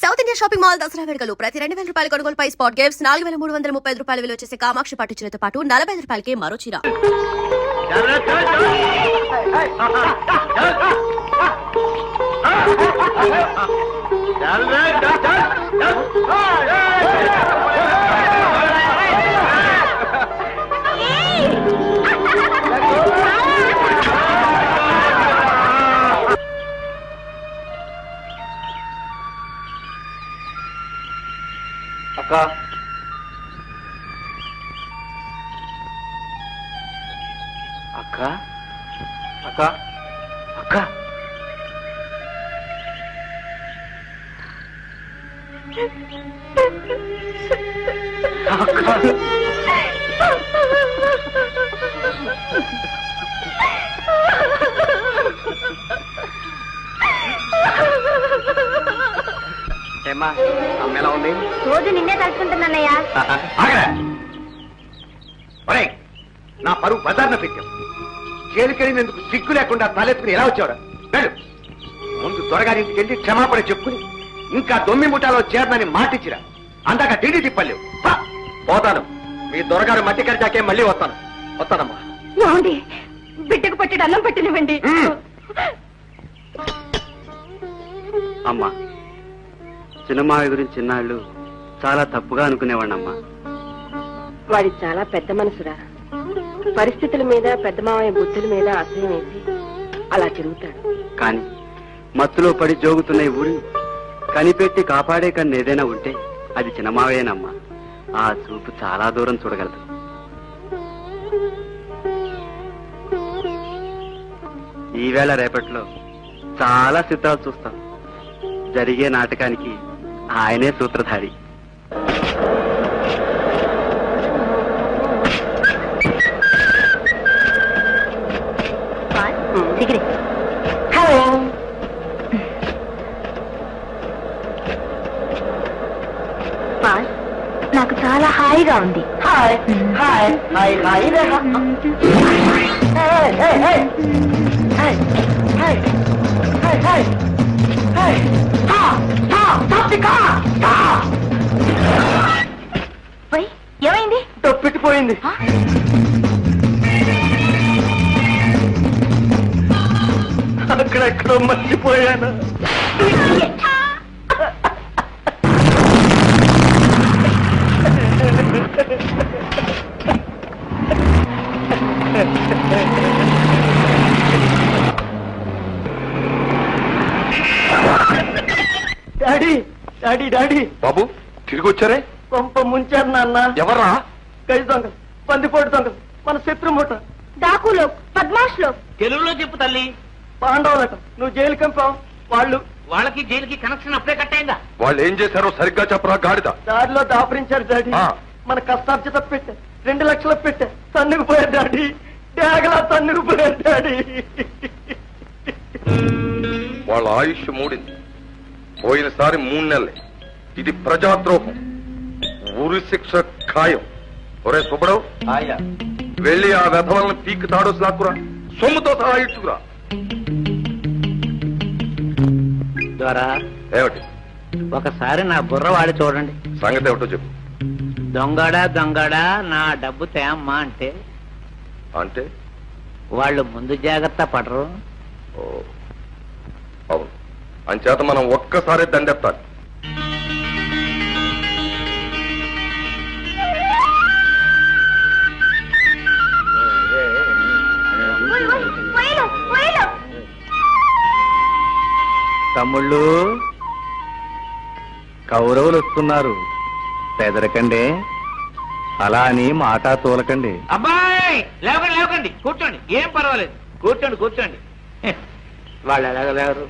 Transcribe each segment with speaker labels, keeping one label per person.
Speaker 1: South India shopping mall Dasara వేడుకలు ప్రతి 2000 రూపాయల కొనుగోలుపై స్పాట్ గిఫ్ట్స్ 4335 రూపాయల విలువ చేసే కామాక్షి పట్టు చీరతో పాటు 45 రూపాయలకి మరో చీర.
Speaker 2: అక్క అక్క అక్క అక్క ఏమ్మా అమ్మ ఎలా ఉంది?
Speaker 3: రోజు నిన్నే తలుచుకుంటున్నానయ్యా.
Speaker 2: నా పరువు బజార్న పెట్టావు. జైలుకెళ్ళినందుకు సిగ్గు లేకుండా తలెత్తుకుని ఎలా వచ్చావురా? వెళ్ళు, ముందు దొరగారింటికి వెళ్ళి క్షమాపణ చెప్పుకుని ఇంకా దొమ్మి ముఠాలో చేరనని మాటిచ్చిరా. అందాక తిండి తిప్పలేవు. పోతాను, మీ దొరగారు మట్టి కరిచాకే మళ్ళీ వస్తానమ్మా.
Speaker 3: ఏమండి, బిడ్డకు పట్టడి అన్నం పట్టినవ్వండి.
Speaker 4: అమ్మా, చిన్నమావి గురించి చిన్నాళ్ళు చాలా తప్పుగా అనుకునేవాడినమ్మా.
Speaker 3: వాడి చాలా పెద్ద మనసురా. పరిస్థితుల మీద పెద్ద మావయ్య బుద్ధుల మీద అసహ్యం వేసి అలా తిరుగుతాడు.
Speaker 4: కానీ మత్తులో పడి జోగుతున్న ఈ ఊరిని కనిపెట్టి కాపాడే కన్నా ఏదైనా ఉంటే అది చిన్నమావేనమ్మా. ఆ చూపు చాలా దూరం చూడగలదు. ఈవేళ రేపట్లో చాలా చిత్రాలు చూస్తాం. జరిగే నాటకానికి ఆయనే సూత్రధారి.
Speaker 3: నాకు చాలా హాయిగా ఉంది. ఏమైంది?
Speaker 2: తప్పిపోయింది. అక్కడెక్కడో మర్చిపోయాను. Daddy daddy daddy.
Speaker 5: బాబు, తిరిగి వచ్చారే?
Speaker 2: పంప ముంచారు నాన్న.
Speaker 5: ఎవర్రా?
Speaker 2: గై దొంగ, పందిపోటు దొంగ, మన శత్రుమూట.
Speaker 3: డాకులో, పద్మాష్లో.
Speaker 6: తెలుగులో చెప్పు తల్లి.
Speaker 2: పాండవులట. నువ్వు జైలు కంపావు.
Speaker 6: వాళ్ళకి జైలుకి కనెక్షన్ అప్పుడే కట్ అయిందా?
Speaker 5: వాళ్ళు ఏం చేశారో సరిగ్గా చెప్పరా గాడిద.
Speaker 2: దారిలో దాపరించారు డాడీ. మన కష్టార్జిత పెట్టే 2 లక్షలు పెట్టే తన్నుకుపోయారు డాడీ. డాగలా తన్నుకుపోయారు డాడీ.
Speaker 5: వాళ్ళ ఆయుష్ మూడింది. పోయినసారి 3 నెలలే. ఇది ప్రజాద్రోహం. ఊరి శిక్ష ఖాయం. ఒరే సుబ్బడవు, వెళ్ళి ఆ వెధవలను పీక్ తాడోసి లాక్కురా. సొమ్ముతో సహా ఇచ్చుకురా.
Speaker 6: ద్వారా
Speaker 5: ఏమిటి?
Speaker 6: ఒకసారి నా బుర్ర వాడి చూడండి.
Speaker 5: సంగతి ఏమిటో చెప్పు.
Speaker 6: దొంగడా నా డబ్బు తేమ్మా అంటే
Speaker 5: అంటే
Speaker 6: వాళ్ళు ముందు జాగ్రత్త పడరు.
Speaker 5: అవును, అంచేత మనం ఒక్కసారి దండెత్తాలి.
Speaker 4: తమ్ముళ్ళు, కౌరవులు వస్తున్నారు. పెదరకండి, అలా అని మాట తోలకండి.
Speaker 6: అబ్బాయి లేవకండి, కూర్చోండి. ఏం పర్వాలేదు, కూర్చోండి. వాళ్ళు ఎలాగ లేరు.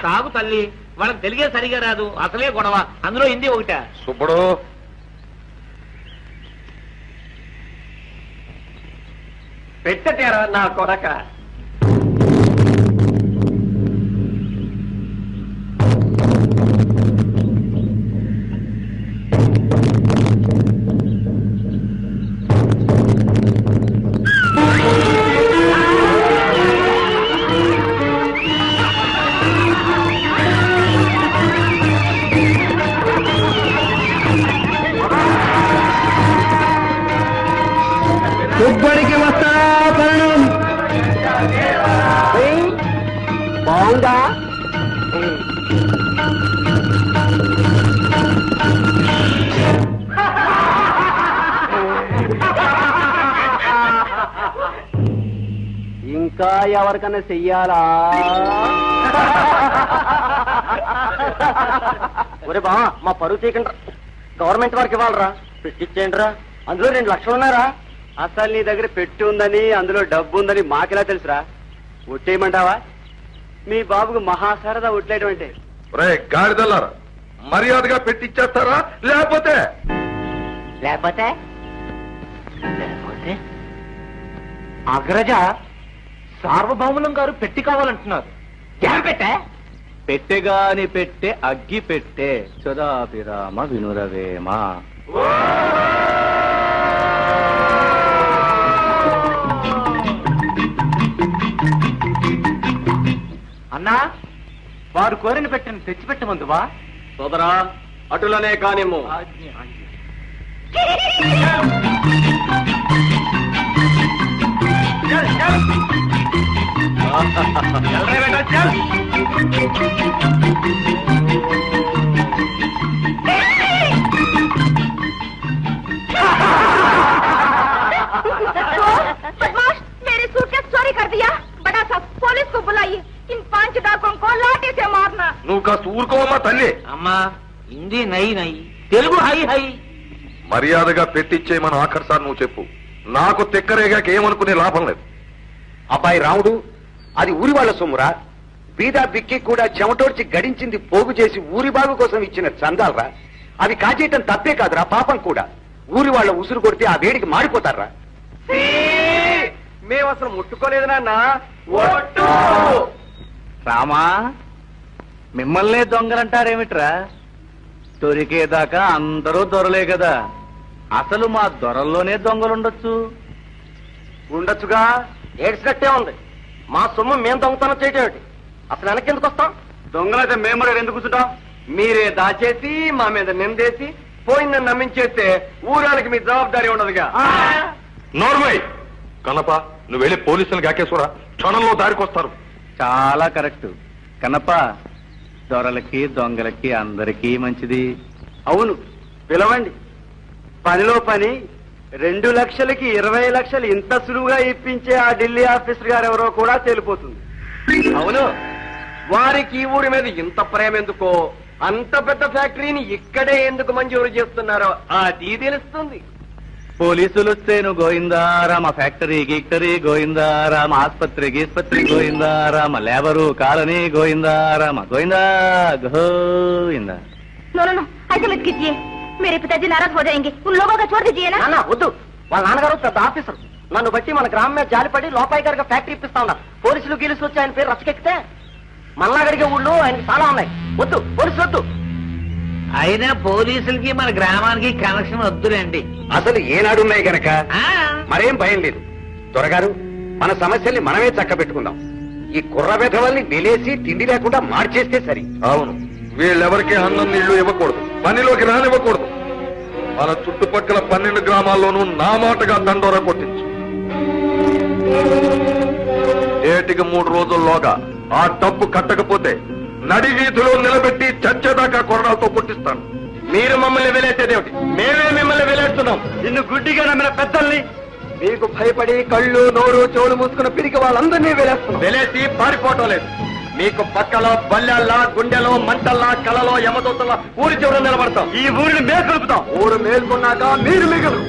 Speaker 6: కాగు తల్లి, వాళ్ళకి తెలిగే సరిగా రాదు. అసలే గొడవ, అందులో హిందీ ఒకట.
Speaker 5: సుబ్బడు,
Speaker 2: పెట్టటేరా నా కొడక.
Speaker 4: బాగుందా? ఇంకా ఎవరికన్నా చెయ్యాలా? ఒరే బా, మా పరువు తీయకండి, గవర్నమెంట్ వారికి ఇవ్వాలరా, పెట్టించేయండిరా. అందులో 2 లక్షలు ఉన్నారా? అసలు నీ దగ్గర పెట్టి ఉందని, అందులో డబ్బు ఉందని మాకెలా తెలుసురా? ఒట్టేయమంటావా? మీ బాబుకు మహాసరదా ఒట్లేయడం అంటే.
Speaker 5: రే గాడిదల్లారా, మర్యాదగా పెట్టిచ్చేస్తారా? లేకపోతే
Speaker 4: లేకపోతే లేకపోతే అగ్రజ సార్వభౌములం గారు పెట్టి కావాలంటున్నారు. ఏం పెట్టే? పెట్టెగాని పెట్టే అగ్గి పెట్టే చదాభిరామ వినురవేమ. అన్నా, వారు కోరిన పెట్టని తెచ్చిపెట్టమందువా? సోదరా, అటులనే కానిమ్ము.
Speaker 7: मेरी सूटकेस चोरी कर दिया, बड़ा सा पुलिस को बुलाइए, इन 5 डाकुओं को लाठी से मारना.
Speaker 5: నువ్వు కాస్త ఊరుకోవమ్మా తల్లి.
Speaker 6: అమ్మా, హిందీ నై నై, తెలుగు హై హై.
Speaker 5: మర్యాదగా పెట్టిచ్చేయమని ఆఖరిసారి నువ్వు చెప్పు. నాకు తిక్కరేగాక ఏమనుకునే లాభం లేదు.
Speaker 2: అబ్బాయి రాముడు, అది ఊరి వాళ్ళ సొమ్మురా. బీదా బిక్కి కూడా చెమటోడ్చి గడించింది పోగు చేసి ఊరి బాగు కోసం ఇచ్చిన చందాలరా. అవి కాజేయటం తప్పే కాదురా, పాపం కూడా. ఊరి వాళ్ళ ఉసురు కొడితే ఆ వేడికి మాడిపోతారా.
Speaker 4: మేము అసలు ముట్టుకోలేదు నాన్న. రామా, మిమ్మల్నే దొంగలంటారేమిట్రా? దొరికేదాకా అందరూ దొరలే కదా. అసలు మా దొరల్లోనే దొంగలుండొచ్చు. ఉండొచ్చుగా, ఏడ్చినట్టే ఉంది. మా సొమ్ము మేము దొంగతనం చేయటం ఏమిటి? అసలు వెనక్కి ఎందుకు వస్తాం? దొంగలైతే మేము కూడా ఎందుకు కూర్చుంటాం? మీరే దాచేసి మా మీద నిందేసి పోయిందని నమ్మించేస్తే ఊరానికి మీ జవాబారి ఉండదుగా.
Speaker 5: నోర్మై కనప, నువ్వు వెళ్ళి పోలీసులు గాకేశ్వరా, క్షణంలో దారికొస్తారు.
Speaker 4: చాలా కరెక్ట్ కనప. దొరలకి దొంగలకి అందరికీ మంచిది. అవును, పిలవండి. పనిలో పని 2 లక్షలకి 20 లక్షలు ఇంత సులువుగా ఇప్పించే ఆ ఢిల్లీ ఆఫీసర్ గారు ఎవరో కూడా తెలిపోతుంది. అవును, వారికి ఈ ఊరి మీద ఇంత ప్రేమ ఎందుకో, అంత పెద్ద ఫ్యాక్టరీని ఇక్కడే ఎందుకు మంజూరు చేస్తున్నారో అది తెలుస్తుంది. పోలీసులు వస్తేను గోయిందారామ, ఫ్యాక్టరీ గిక్టరీ గోయిందారామ, ఆస్పత్రి గీస్పత్రి గోయిందారామ, లేబరు కాలనీ గోయిందారామ, గోయిందా గోయిందా.
Speaker 7: नो नो नो, ऐसे मत कीजिए, मेरे पिताजी नाराज हो जाएंगे. उन लोगों को छोड़ दीजिए ना.
Speaker 4: వద్దు, వాళ్ళ నాన్నగారు పెద్ద ఆఫీసర్. నన్ను బట్టి మన గ్రామం మీద జాలిపడి లోపాయి గారికి ఫ్యాక్టరీ ఇప్పిస్తా ఉన్నారు. పోలీసులు గీలుసు వచ్చి ఆయన పేరు రచ్చకెక్కితే మల్లాగడిగే ఊళ్ళు ఆయనకి చాలా ఉన్నాయి. వద్దు, పోలీసులు వద్దు.
Speaker 6: అయినా పోలీసులకి మన గ్రామానికి కనెక్షన్ వద్దులేండి.
Speaker 2: అసలు ఏనాడున్నాయి గనక మరేం భయం లేదు. దొరగారు, మన సమస్యల్ని మనమే చక్క పెట్టుకుందాం. ఈ కుర్ర వెధవల్ని వెలేసి తిండి లేకుండా మార్చేస్తే సరి.
Speaker 5: అవును, వీళ్ళెవరికి అన్నం నీళ్లు ఇవ్వకూడదు, పనిలోకి రానివ్వకూడదు. మన చుట్టుపక్కల 12 గ్రామాల్లోనూ నా మాటగా దండోరా కొట్టించు. ఏటికి 3 రోజుల్లోగా ఆ డబ్బు కట్టకపోతే నడి వీధిలో నిలబెట్టి చచ్చేదాకా కొరడాలతో కొట్టిస్తాను.
Speaker 4: మీరు మమ్మల్ని వెలేసేదేమిటి? మేమే మిమ్మల్ని వెలేస్తున్నాం. నిన్ను గుడ్డిగా నమ్మిన పెద్దల్ని మీకు భయపడి కళ్ళు నోరు చెవులు మూసుకున్న పిరికి వాళ్ళందరినీ వెలేస్తున్నాం. వెలేసి పారిపోవటం లేదు. మీకు పక్కలో బల్లెల్లా, గుండెలో మంటల్లా, కలలో యమదూతల్లా ఊరి చివర నిలబడతాం. ఈ ఊరిని మేల్కొలుపుతాం. ఊరు మేల్కొన్నాక మీరు మిగలరు.